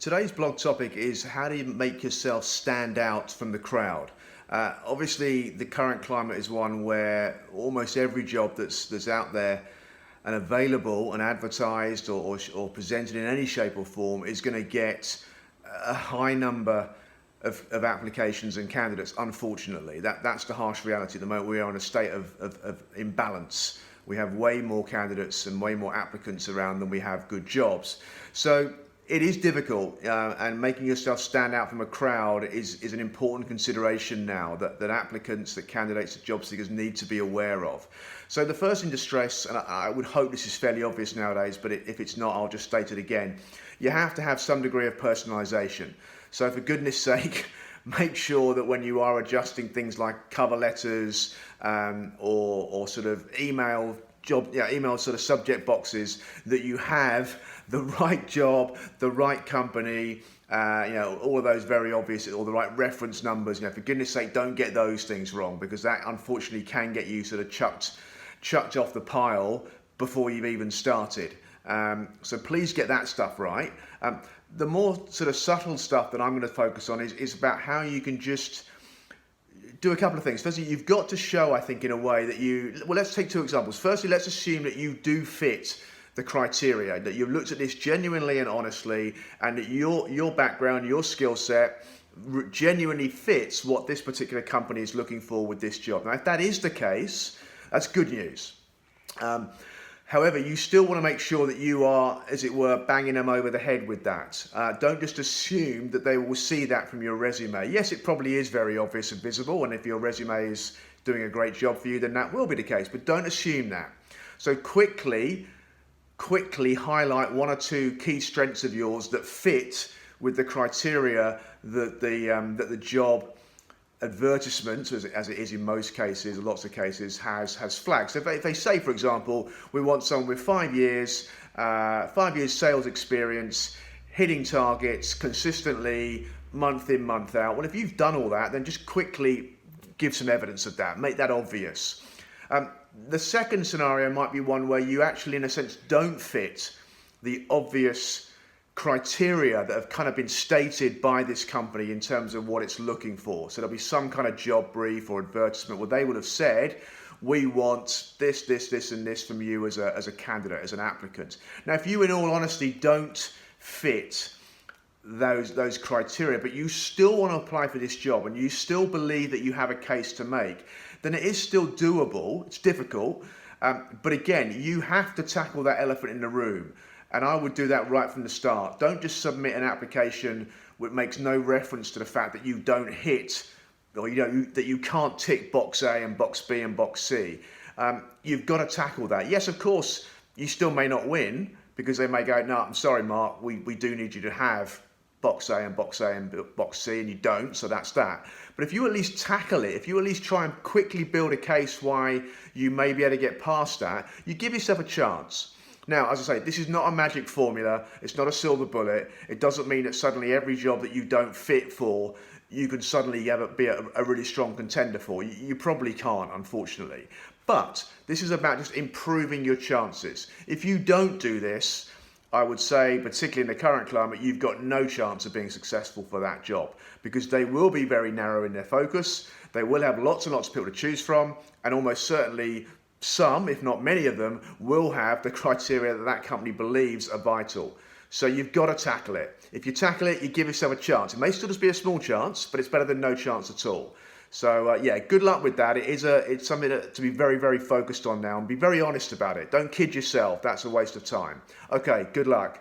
Today's blog topic is how do you make yourself stand out from the crowd? Obviously, the current climate is one where almost every job that's out there and available and advertised or presented in any shape or form is going to get a high number of applications and candidates. Unfortunately, that's the harsh reality. At the moment, we are in a state of imbalance. We have way more candidates and way more applicants around than we have good jobs. So it is difficult, and making yourself stand out from a crowd is an important consideration now that applicants, that candidates, that job seekers need to be aware of. So the first thing to stress, and I would hope this is fairly obvious nowadays, but if it's not, I'll just state it again. You have to have some degree of personalization. So for goodness sake, make sure that when you are adjusting things like cover letters or sort of email sort of subject boxes, that you have the right job, the right company, all of those very obvious, or the right reference numbers. For goodness sake, don't get those things wrong, because that unfortunately can get you sort of chucked off the pile before you've even started. So please get that stuff right. The more sort of subtle stuff that I'm going to focus on is about how you can just do a couple of things. Firstly, you've got to show, I think, in a way that let's take two examples. Firstly, let's assume that you do fit the criteria, that you've looked at this genuinely and honestly, and that your background, your skill set genuinely fits what this particular company is looking for with this job. Now, if that is the case, that's good news. However, you still want to make sure that you are, as it were, banging them over the head with that. Don't just assume that they will see that from your resume. Yes, it probably is very obvious and visible, and if your resume is doing a great job for you, then that will be the case, but don't assume that. So quickly highlight one or two key strengths of yours that fit with the criteria that the job advertisement, as it is in most cases, lots of cases, has flagged. So if they say, for example, we want someone with 5 years sales experience, hitting targets consistently, month in, month out. Well, if you've done all that, then just quickly give some evidence of that. Make that obvious. The second scenario might be one where you actually, in a sense, don't fit the obvious criteria that have kind of been stated by this company in terms of what it's looking for. So there'll be some kind of job brief or advertisement where they would have said, we want this, and this from you as a candidate, as an applicant. Now, if you, in all honesty, don't fit those criteria, but you still want to apply for this job and you still believe that you have a case to make, then it is still doable. It's difficult, but again, you have to tackle that elephant in the room. And I would do that right from the start. Don't just submit an application which makes no reference to the fact that you don't hit, or that you can't tick box A and box B and box C. You've got to tackle that. Yes, of course, you still may not win, because they may go, no, I'm sorry, Mark, we do need you to have box A and box C, and you don't, so that's that. But if you at least tackle it, if you at least try and quickly build a case why you may be able to get past that, you give yourself a chance. Now, as I say, this is not a magic formula. It's not a silver bullet. It doesn't mean that suddenly every job that you don't fit for, you can suddenly be a really strong contender for. You probably can't, unfortunately. But this is about just improving your chances. If you don't do this, I would say, particularly in the current climate, you've got no chance of being successful for that job, because they will be very narrow in their focus. They will have lots and lots of people to choose from, and almost certainly some, if not many of them, will have the criteria that company believes are vital. So you've got to tackle it. If you tackle it, you give yourself a chance. It may still just be a small chance, but it's better than no chance at all. So good luck with that. It's something to be very, very focused on now, and be very honest about it. Don't kid yourself. That's a waste of time. Okay, good luck.